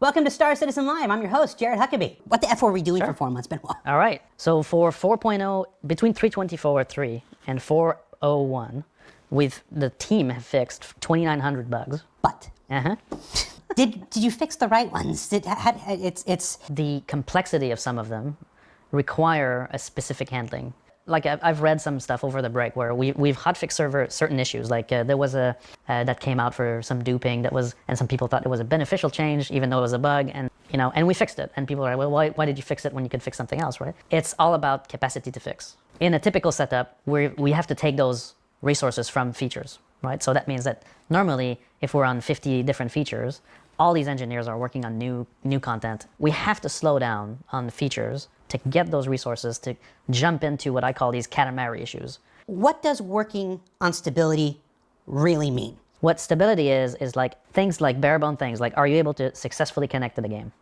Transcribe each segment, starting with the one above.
Welcome to Star Citizen Live. I'm your host, Jared Huckabee. What the F were we doing for 4 months, Benoit? All right. So for 4.0, between 3.24.3 and 4.01, the team have fixed 2,900 bugs. But did you fix the right ones? It's the complexity of some of them require a specific handling. Like I've read some stuff over the break where we've hotfixed certain issues. Like there was a that came out for some duping and some people thought it was a beneficial change even though it was a bug, and we fixed it. And people are like, well, why did you fix it when you could fix something else, right? It's all about capacity to fix. In a typical setup, we have to take those resources from features, right? So that means that normally if we're on 50 different features, all these engineers are working on new content. We have to slow down on the features to get those resources to jump into what I call these Katamari issues. What does working on stability really mean? What stability is like things like bare bone things, like are you able to successfully connect to the game?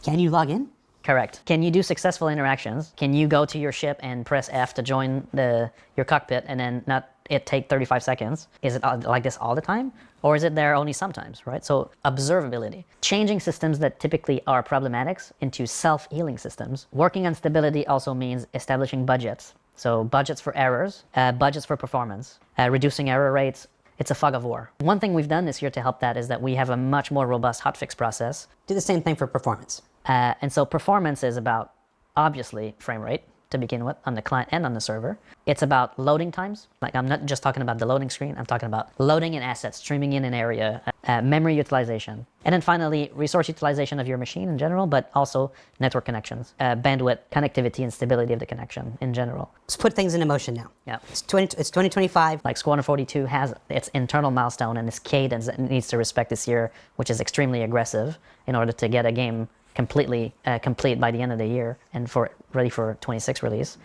Can you log in? Correct. Can you do successful interactions? Can you go to your ship and press F to join your cockpit and then not it take 35 seconds? Is it like this all the time? Or is it there only sometimes, right? So observability. Changing systems that typically are problematics into self-healing systems. Working on stability also means establishing budgets. So budgets for errors, budgets for performance, reducing error rates. It's a fog of war. One thing we've done this year to help that is that we have a much more robust hotfix process. Do the same thing for performance. And so performance is about, obviously, frame rate to begin with on the client and on the server. It's about loading times. Like I'm not just talking about the loading screen, I'm talking about loading in assets, streaming in an area, memory utilization. And then finally, resource utilization of your machine in general, but also network connections, bandwidth, connectivity, and stability of the connection in general. Let's put things into motion now. Yeah. It's 2025. Like Squadron 42 has its internal milestone and its cadence that it needs to respect this year, which is extremely aggressive in order to get a game completely complete by the end of the year and ready for 26 release.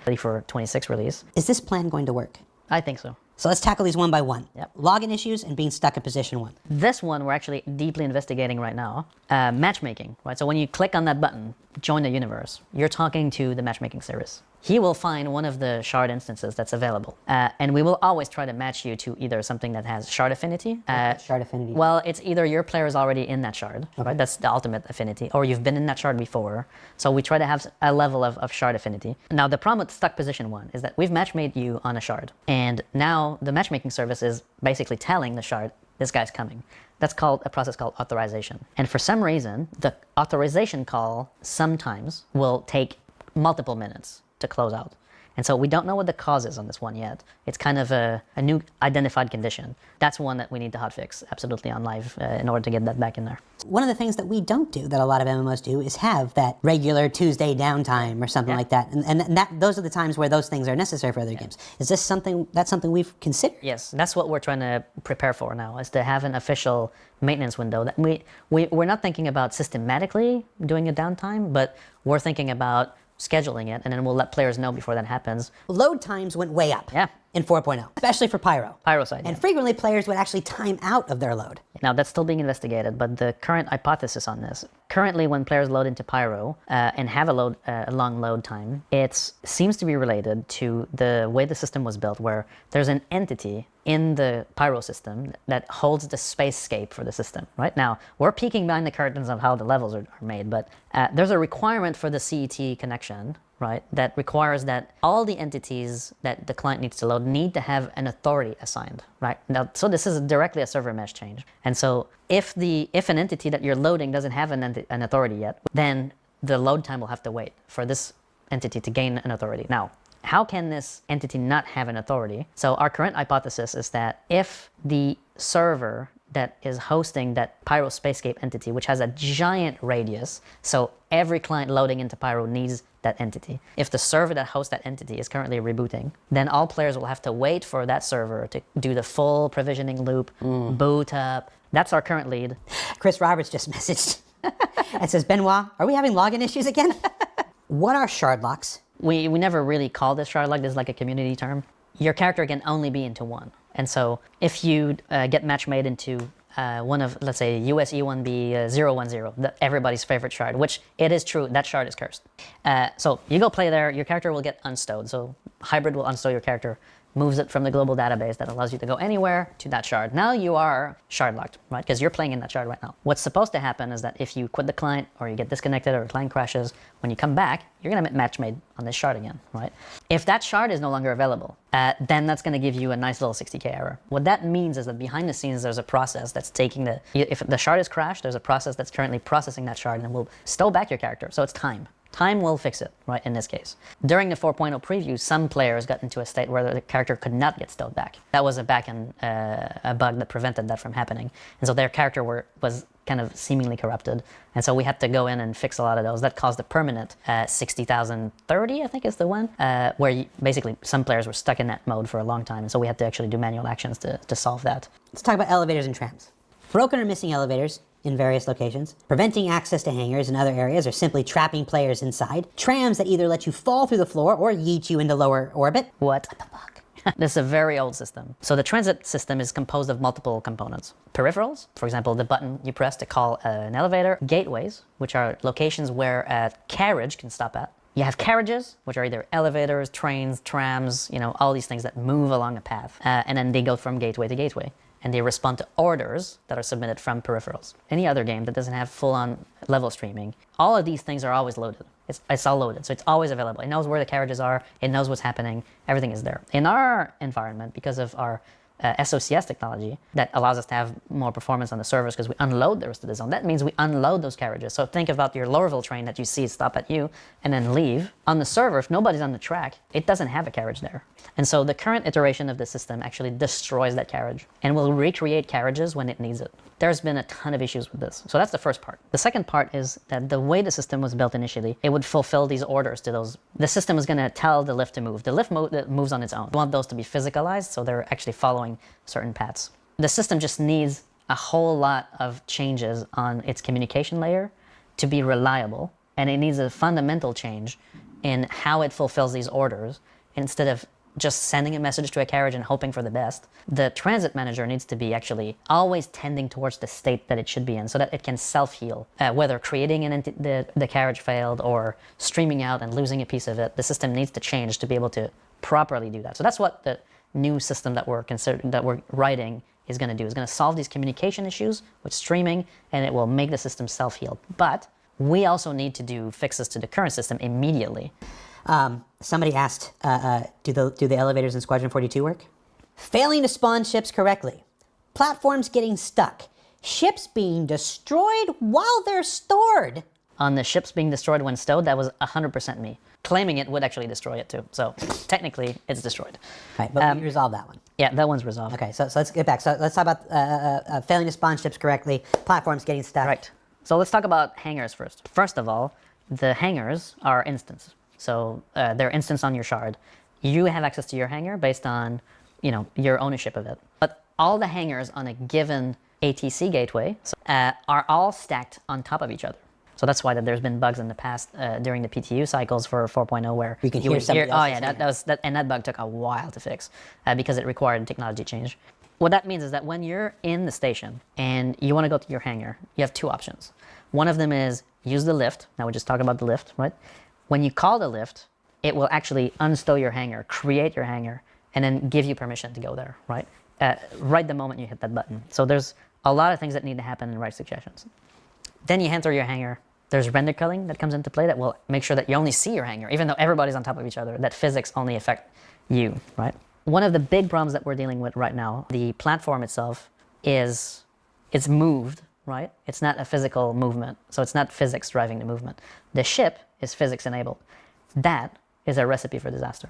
Is this plan going to work? I think so. So let's tackle these one by one. Yep. Login issues and being stuck in position 1. This one we're actually deeply investigating right now. Matchmaking, right? So when you click on that button, join the universe, you're talking to the matchmaking service. He will find one of the shard instances that's available. And we will always try to match you to either something that has shard affinity. Shard affinity? Well, it's either your player is already in that shard, okay, right? That's the ultimate affinity, or you've been in that shard before. So we try to have a level of shard affinity. Now, the problem with stuck position 1 is that we've matchmade you on a shard. And now the matchmaking service is basically telling the shard, this guy's coming. That's called a process called authorization. And for some reason, the authorization call sometimes will take multiple minutes to close out. And so we don't know what the cause is on this one yet. It's kind of a new identified condition. That's one that we need to hotfix absolutely on live in order to get that back in there. One of the things that we don't do that a lot of MMOs do is have that regular Tuesday downtime or something like that. And those are the times where those things are necessary for other games. Is this something we've considered? Yes, that's what we're trying to prepare for now, is to have an official maintenance window. That we're not thinking about systematically doing a downtime, but we're thinking about scheduling it, and then we'll let players know before that happens. Load times went way up Yeah. in 4.0, especially for Pyro. Pyro side, And yeah. frequently players would actually time out of their load. Now that's still being investigated, but the current hypothesis on this, currently when players load into Pyro and have a long load time, it seems to be related to the way the system was built, where there's an entity in the Pyro system that holds the spacescape for the system. Right now, we're peeking behind the curtains of how the levels are made, but there's a requirement for the CET connection, right, that requires that all the entities that the client needs to load need to have an authority assigned, right? Now, so this is directly a server mesh change. And so if an entity that you're loading doesn't have an authority yet, then the load time will have to wait for this entity to gain an authority. Now, how can this entity not have an authority? So our current hypothesis is that if the server that is hosting that Pyro Spacescape entity, which has a giant radius, so every client loading into Pyro needs that entity. If the server that hosts that entity is currently rebooting, then all players will have to wait for that server to do the full provisioning loop, boot up. That's our current lead. Chris Roberts just messaged and says, Benoit, are we having login issues again? What are shard locks? We never really call this shard lock. This is like a community term. Your character can only be into one. And so if you get match made into one of, let's say, US E1B 010, everybody's favorite shard, which it is true, that shard is cursed. So you go play there, your character will get unstowed. So Hybrid will unstow your character. moves it from the global database that allows you to go anywhere to that shard. Now you are shard locked, right? Because you're playing in that shard right now. What's supposed to happen is that if you quit the client or you get disconnected or the client crashes, when you come back, you're going to match made on this shard again, right? If that shard is no longer available, then that's going to give you a nice little 60K error. What that means is that behind the scenes, there's a process that's taking if the shard is crashed, there's a process that's currently processing that shard and will stow back your character. So it's time. Time will fix it, right, in this case. During the 4.0 preview, some players got into a state where the character could not get stowed back. That was a backend a bug that prevented that from happening. And so their character was kind of seemingly corrupted. And so we had to go in and fix a lot of those. That caused a permanent 60,030, I think is the one, where basically some players were stuck in that mode for a long time. And so we had to actually do manual actions to solve that. Let's talk about elevators and trams. Broken or missing elevators in various locations, preventing access to hangars in other areas, or simply trapping players inside, trams that either let you fall through the floor or yeet you into lower orbit. What the fuck? This is a very old system. So the transit system is composed of multiple components. Peripherals, for example, the button you press to call an elevator. Gateways, which are locations where a carriage can stop at. You have carriages, which are either elevators, trains, trams, all these things that move along a path. And then they go from gateway to gateway. And they respond to orders that are submitted from peripherals. Any other game that doesn't have full-on level streaming, all of these things are always loaded. It's all loaded, so it's always available. It knows where the carriages are, it knows what's happening, everything is there. In our environment, because of our SOCS technology that allows us to have more performance on the servers because we unload the rest of the zone. That means we unload those carriages. So think about your Lorville train that you see stop at you and then leave. On the server, if nobody's on the track, it doesn't have a carriage there. And so the current iteration of the system actually destroys that carriage and will recreate carriages when it needs it. There's been a ton of issues with this. So that's the first part. The second part is that the way the system was built initially, it would fulfill these orders to those. The system is going to tell the lift to move. The lift moves on its own. We want those to be physicalized, so they're actually following certain paths. The system just needs a whole lot of changes on its communication layer to be reliable, and it needs a fundamental change in how it fulfills these orders instead of just sending a message to a carriage and hoping for the best. The transit manager needs to be actually always tending towards the state that it should be in so that it can self-heal. Whether creating the carriage failed or streaming out and losing a piece of it, the system needs to change to be able to properly do that. So that's what the new system that we're writing is going to do. It's going to solve these communication issues with streaming, and it will make the system self-heal. But we also need to do fixes to the current system immediately. Somebody asked, do the elevators in Squadron 42 work? Failing to spawn ships correctly. Platforms getting stuck. Ships being destroyed while they're stored. On the ships being destroyed when stowed, that was 100% me. Claiming it would actually destroy it too. So technically, it's destroyed. Right, but we resolved that one. Yeah, that one's resolved. Okay, so let's get back. So let's talk about failing to spawn ships correctly, platforms getting stuck. Right. So let's talk about hangars first. First of all, the hangars are instances. So they're instance on your shard. You have access to your hangar based on, your ownership of it. But all the hangars on a given ATC gateway are all stacked on top of each other. So that's why there's been bugs in the past during the PTU cycles for 4.0 where you can hear somebody else's hangar. That bug took a while to fix because it required technology change. What that means is that when you're in the station and you want to go to your hangar, you have two options. One of them is use the lift. Now we just talked about the lift, right? When you call the lift, it will actually unstow your hangar, create your hangar, and then give you permission to go there, right? Right the moment you hit that button. So there's a lot of things that need to happen in right successions. Then you enter your hangar. There's render culling that comes into play that will make sure that you only see your hangar, even though everybody's on top of each other, that physics only affect you, right? One of the big problems that we're dealing with right now, the platform itself it's moved, right? It's not a physical movement, so it's not physics driving the movement. The ship is physics enabled. That is a recipe for disaster.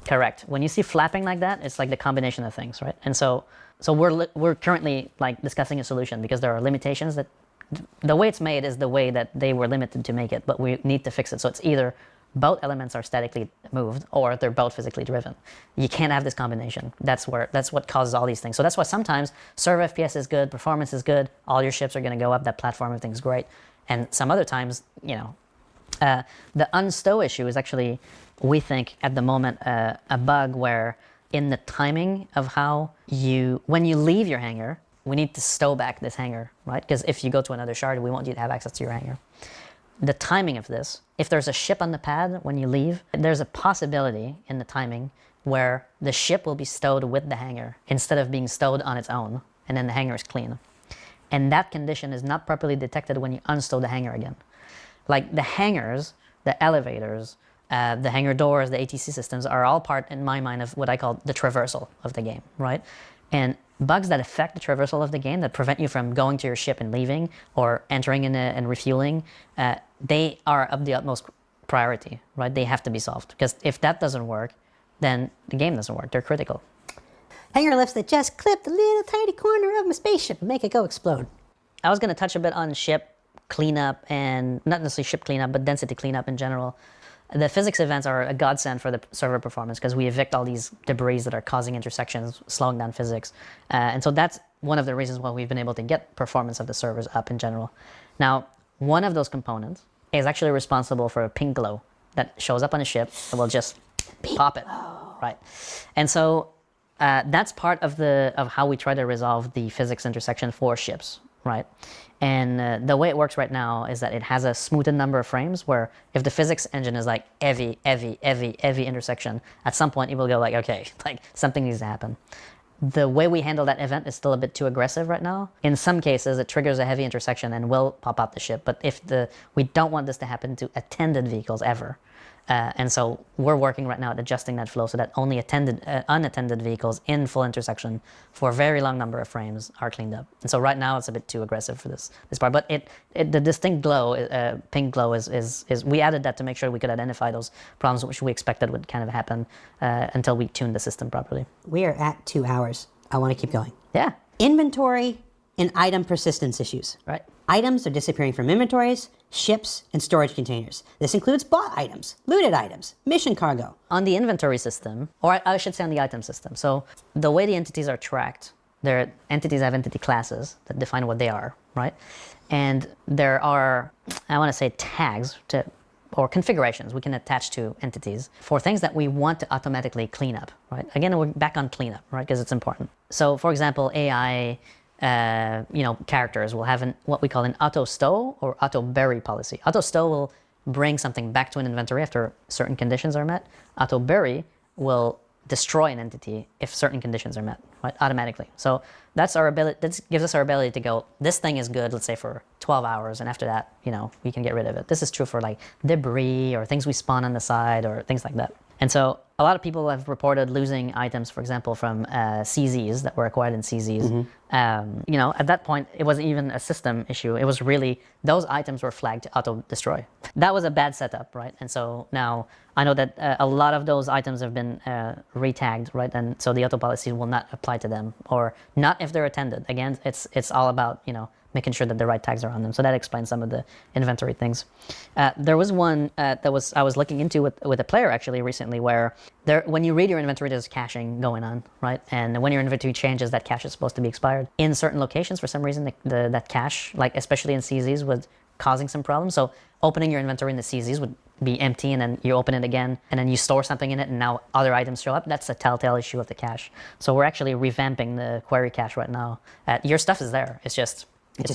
Correct. When you see flapping like that, it's like the combination of things, right? And so we're currently discussing a solution because there are limitations that the way it's made is the way that they were limited to make it, but we need to fix it. So it's either both elements are statically moved or they're both physically driven. You can't have this combination. That's what causes all these things. So that's why sometimes server FPS is good, performance is good, all your ships are going to go up, that platform, everything's great. And some other times, the unstow issue is actually, we think at the moment, a bug where in the timing of when you leave your hangar, we need to stow back this hangar, right? Because if you go to another shard, we want you to have access to your hangar. The timing of this, if there's a ship on the pad when you leave, there's a possibility in the timing where the ship will be stowed with the hangar instead of being stowed on its own, and then the hangar is clean. And that condition is not properly detected when you unstow the hangar again. Like the hangars, the elevators, the hangar doors, the ATC systems are all part, in my mind, of what I call the traversal of the game, right? And bugs that affect the traversal of the game, that prevent you from going to your ship and leaving, or entering in and refueling, they are of the utmost priority, right? They have to be solved, because if that doesn't work, then the game doesn't work. They're critical. Hangar lifts that just clip the little tiny corner of my spaceship and make it go explode. I was going to touch a bit on ship cleanup, and not necessarily ship cleanup, but density cleanup in general. The physics events are a godsend for the server performance, because we evict all these debris that are causing intersections, slowing down physics. And so that's one of the reasons why we've been able to get performance of the servers up in general. Now, one of those components is actually responsible for a pink glow that shows up on a ship that will just pop it, right? And so that's part of how we try to resolve the physics intersection for ships, right? And the way it works right now is that it has a smoothed number of frames, where if the physics engine is like heavy intersection, at some point it will go like, okay, like something needs to happen. The way we handle that event is still a bit too aggressive right now. In some cases, it triggers a heavy intersection and will pop out the ship. But we don't want this to happen to attended vehicles ever. And so we're working right now at adjusting that flow so that only unattended vehicles in full intersection for a very long number of frames are cleaned up. And so right now it's a bit too aggressive for this part. But the distinct glow, pink glow, is we added that to make sure we could identify those problems which we expected would kind of happen until we tuned the system properly. We are at 2 hours. I want to keep going. Yeah. Inventory and item persistence issues. Right. Items are disappearing from inventories, ships, and storage containers. This includes bought items, looted items, mission cargo. On the inventory system, or I should say on the item system, so the way the entities are tracked, entities have entity classes that define what they are, right? And there are, I want to say, tags or configurations we can attach to entities for things that we want to automatically clean up, right? Again, we're back on cleanup, right? Because it's important. So, for example, AI characters will have what we call an auto stow or auto bury policy. Auto stow will bring something back to an inventory after certain conditions are met. Auto bury will destroy an entity if certain conditions are met, right? Automatically. So that's our ability. That gives us our ability to go, this thing is good, let's say for 12 hours, and after that, we can get rid of it. This is true for like debris or things we spawn on the side or things like that. And so a lot of people have reported losing items, for example, from CZs that were acquired in CZs. Mm-hmm. At that point, it wasn't even a system issue. It was really, those items were flagged to auto-destroy. That was a bad setup, right? And so now I know that a lot of those items have been retagged, right? And so the auto policy will not apply to them, or not if they're attended. Again, it's all about, making sure that the right tags are on them. So that explains some of the inventory things. There was one I was looking into with a player actually recently, where when you read your inventory, there's caching going on, right? And when your inventory changes, that cache is supposed to be expired. In certain locations, for some reason, that cache, like especially in CZs, was causing some problems. So opening your inventory in the CZs would be empty, and then you open it again, and then you store something in it, and now other items show up. That's a telltale issue of the cache. So we're actually revamping the query cache right now. Your stuff is there. It just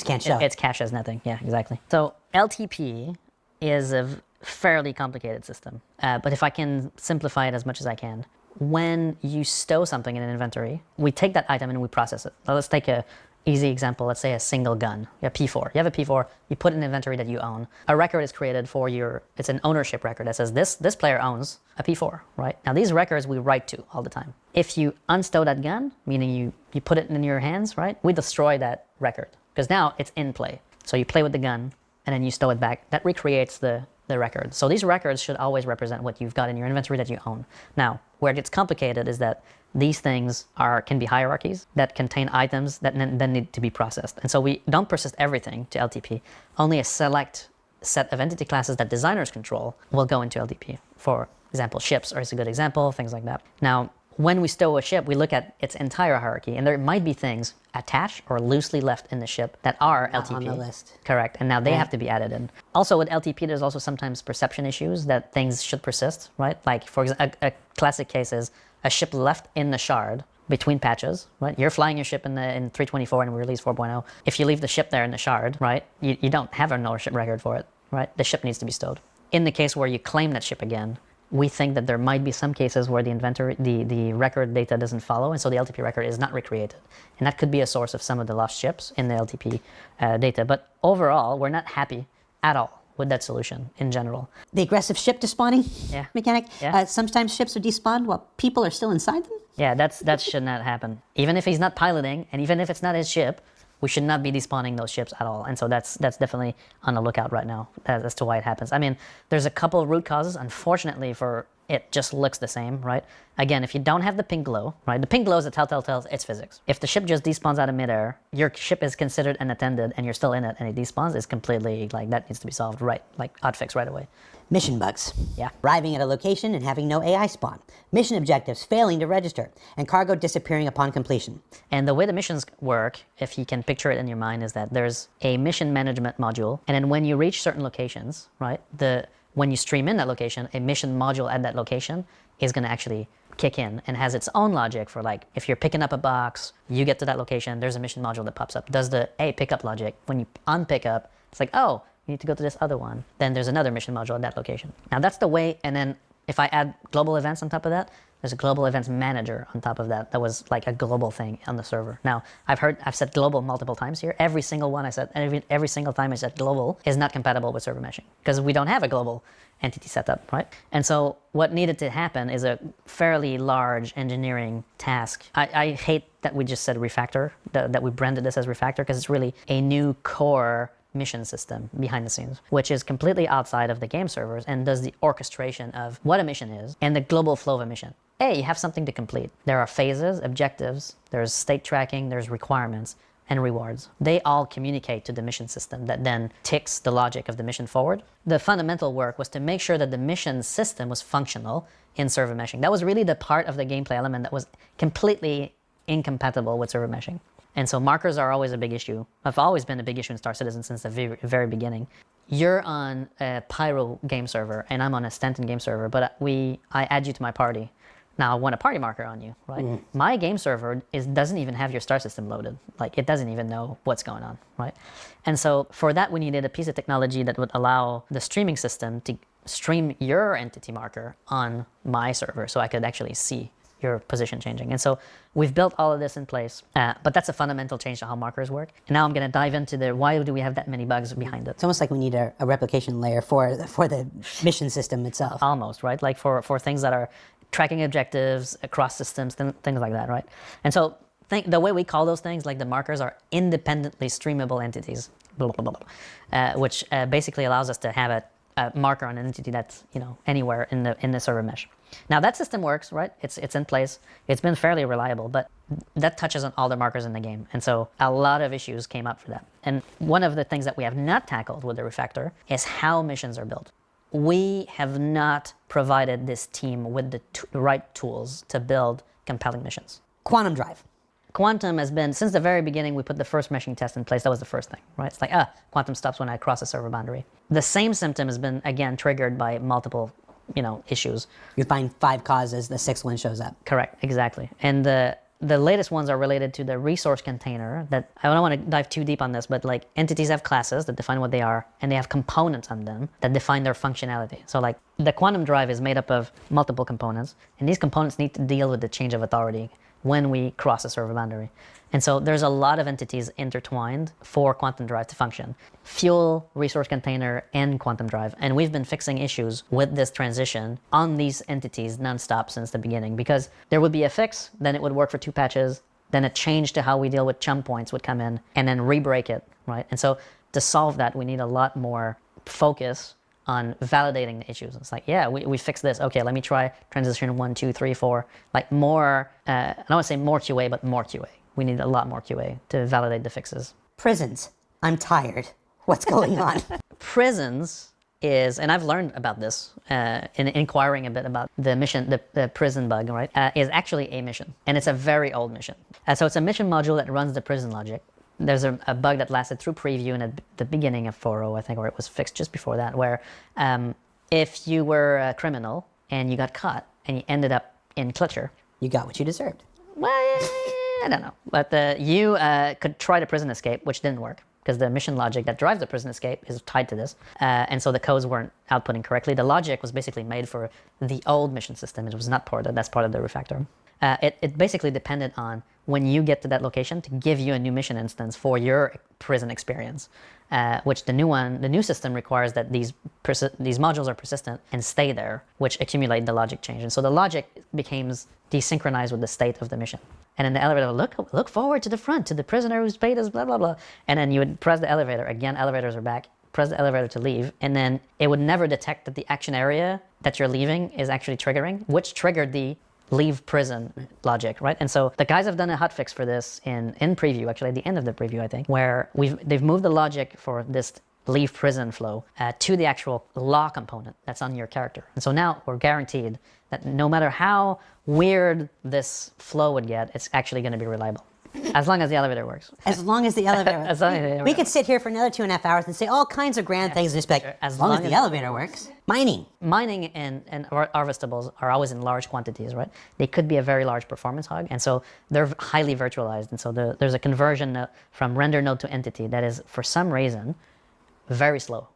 can't show. It's cache as nothing. Yeah, exactly. So LTP is a fairly complicated system, but if I can simplify it as much as I can, when you stow something in an inventory, we take that item and we process it. Now let's take a easy example. Let's say a single gun, a P4. You have a P4, you put it in an inventory that you own. A record is created for it's an ownership record that says this player owns a P4, right? Now these records we write to all the time. If you unstow that gun, meaning you put it in your hands, right? We destroy that record, because now it's in play. So you play with the gun and then you stow it back. That recreates the record. So these records should always represent what you've got in your inventory that you own. Now, where it gets complicated is that these things can be hierarchies that contain items that then need to be processed. And so we don't persist everything to LTP. Only a select set of entity classes that designers control will go into LTP. For example, ships are a good example, things like that. Now, when we stow a ship, we look at its entire hierarchy, and there might be things attached or loosely left in the ship that are LTP. On the list. Correct, and now they have to be added in. Also with LTP, there's also sometimes perception issues that things should persist, right? Like, for example, a classic case is a ship left in the shard between patches, right? You're flying your ship in 324 and we release 4.0. If you leave the ship there in the shard, right, you don't have an ownership record for it, right? The ship needs to be stowed. In the case where you claim that ship again, we think that there might be some cases where the inventory, the record data doesn't follow, and so the LTP record is not recreated. And that could be a source of some of the lost ships in the LTP data. But overall, we're not happy at all with that solution in general. The aggressive ship despawning mechanic. Yeah. Sometimes ships are despawned while people are still inside them. Yeah, that should not happen. Even if he's not piloting, and even if it's not his ship, we should not be despawning those ships at all. And so that's definitely on the lookout right now as to why it happens. I mean, there's a couple root causes. Unfortunately, for it just looks the same, right? Again, if you don't have the pink glow, right? The pink glow is a telltale tells it's physics. If the ship just despawns out of midair, your ship is considered unattended and you're still in it and it despawns, is completely like that needs to be solved right, like hotfix right away. Mission bugs. Yeah. Arriving at a location and having no AI spawn. Mission objectives failing to register. And cargo disappearing upon completion. And the way the missions work, if you can picture it in your mind, is that there's a mission management module. And then when you reach certain locations, right, when you stream in that location, a mission module at that location is going to actually kick in and has its own logic for, like, if you're picking up a box, you get to that location, there's a mission module that pops up. Does the pickup logic. When you unpick up, it's like, oh, you need to go to this other one. Then there's another mission module at that location. Now that's the way, and then if I add global events on top of that, there's a global events manager on top of that. That was like a global thing on the server. Now, I've said global multiple times here. Every single one I said, every single time I said global is not compatible with server meshing because we don't have a global entity setup, right? And so what needed to happen is a fairly large engineering task. I hate that we just said refactor, that we branded this as refactor, because it's really a new core mission system behind the scenes, which is completely outside of the game servers and does the orchestration of what a mission is and the global flow of a mission. You have something to complete. There are phases, objectives, there's state tracking, there's requirements, and rewards. They all communicate to the mission system that then ticks the logic of the mission forward. The fundamental work was to make sure that the mission system was functional in server meshing. That was really the part of the gameplay element that was completely incompatible with server meshing. And so markers are always a big issue. Have always been a big issue in Star Citizen since the very beginning. You're on a Pyro game server and I'm on a Stanton game server, but I add you to my party. Now I want a party marker on you, right? My game server doesn't even have your star system loaded. Like, it doesn't even know what's going on, right? And so for that, we needed a piece of technology that would allow the streaming system to stream your entity marker on my server so I could actually see your position changing. And so we've built all of this in place, but that's a fundamental change to how markers work. And now I'm going to dive into why do we have that many bugs behind it. It's almost like we need a replication layer for the mission system itself. Almost, right? Like for things that are tracking objectives across systems, things like that, right? And so the way we call those things, like the markers, are independently streamable entities, which basically allows us to have a marker on an entity that's, anywhere in the server mesh. Now that system works, right? It's in place. It's been fairly reliable, but that touches on all the markers in the game. And so a lot of issues came up for that. And one of the things that we have not tackled with the refactor is how missions are built. We have not provided this team with the right tools to build compelling missions. Quantum drive. Quantum has been, since the very beginning, we put the first meshing test in place. That was the first thing, right? It's like, quantum stops when I cross a server boundary. The same symptom has been, again, triggered by multiple, issues. You find 5 causes, the 6th one shows up. Correct, exactly. And the latest ones are related to the resource container that, I don't want to dive too deep on this, but like entities have classes that define what they are, and they have components on them that define their functionality. So like the quantum drive is made up of multiple components, and these components need to deal with the change of authority when we cross a server boundary. And so there's a lot of entities intertwined for quantum drive to function. Fuel, resource container, and quantum drive. And we've been fixing issues with this transition on these entities nonstop since the beginning, because there would be a fix, then it would work for 2 patches, then a change to how we deal with chum points would come in, and then re-break it, right? And so to solve that, we need a lot more focus on validating the issues. It's like, we fixed this. Okay, let me try transition 1, 2, 3, 4. Like more, I don't want to say more QA, but more QA. We need a lot more QA to validate the fixes. Prisons. I'm tired. What's going on? Prisons is, and I've learned about this in inquiring a bit about the mission, the prison bug, right, is actually a mission. And it's a very old mission. So it's a mission module that runs the prison logic. There's a bug that lasted through preview and at the beginning of 4.0, I think, or it was fixed just before that, where if you were a criminal and you got caught and you ended up in Clutcher, You got what you deserved. well, I don't know. But you could try to prison escape, which didn't work. because the mission logic that drives the prison escape is tied to this. And so the codes weren't outputting correctly. The logic was basically made for the old mission system. It was not ported. That's part of the refactor. It basically depended on when you get to that location to give you a new mission instance for your prison experience, which the new system requires that these modules are persistent and stay there, which accumulate the logic change. And so the logic becomes desynchronized with the state of the mission. And in the elevator, look forward to the front, to the prisoner whose fate is blah, blah, blah. And then you would press the elevator. Again, elevators are back. Press the elevator to leave. And then it would never detect that the action area that you're leaving is actually triggering, which triggered the leave prison logic, right? And so the guys have done a hotfix for this in preview, actually at the end of the preview, I think, where they've moved the logic for this leave prison flow to the actual law component that's on your character. And so now we're guaranteed that no matter how weird this flow would get, it's actually going to be reliable. As long as the elevator works. As long as the elevator works. We could sit here for another 2.5 hours and say all kinds of grand things and just be like, as long as the elevator works. Mining. Mining and harvestables are always in large quantities, right? They could be a very large performance hog, and so they're highly virtualized. And so there's a conversion from render node to entity that is, for some reason, very slow.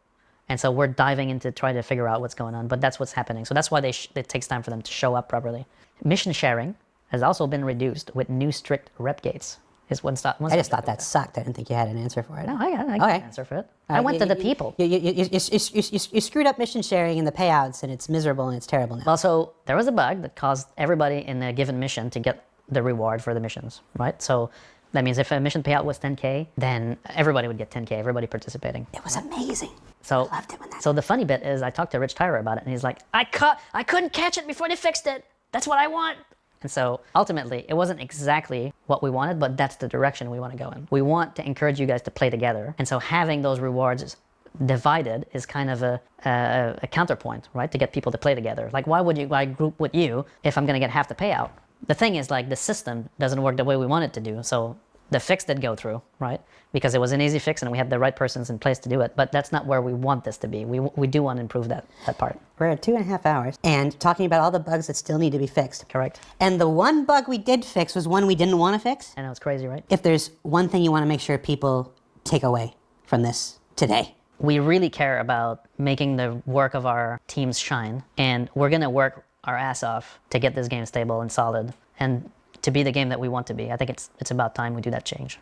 And so we're diving into trying to figure out what's going on, but that's what's happening. So that's why it takes time for them to show up properly. Mission sharing has also been reduced with new strict rep gates. I just thought that sucked. I didn't think you had an answer for it. No, I got an answer for it. I went to the people. You screwed up mission sharing and the payouts, and it's miserable and it's terrible now. Well, so there was a bug that caused everybody in a given mission to get the reward for the missions, right? So that means if a mission payout was 10K, then everybody would get 10K, everybody participating. It was amazing. So, I loved it when that so the funny bit is I talked to Rich Tyler about it, and he's like, I couldn't catch it before they fixed it. That's what I want. And so ultimately, it wasn't exactly what we wanted, but that's the direction we want to go in. We want to encourage you guys to play together. And so having those rewards divided is kind of a counterpoint, right? To get people to play together. Like, why would I group with you if I'm going to get half the payout? The thing is, like, the system doesn't work the way we want it to do. So the fix did go through, right? Because it was an easy fix and we had the right persons in place to do it. But that's not where we want this to be. We do want to improve that part. We're at 2.5 hours and talking about all the bugs that still need to be fixed. Correct. And the one bug we did fix was one we didn't want to fix. I know, it's crazy, right? If there's one thing you want to make sure people take away from this today. We really care about making the work of our teams shine. And we're going to work our ass off to get this game stable and solid and to be the game that we want to be. I think it's about time we do that change.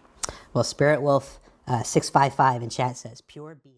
Well, Spirit Wolf 655 in chat says, pure BS.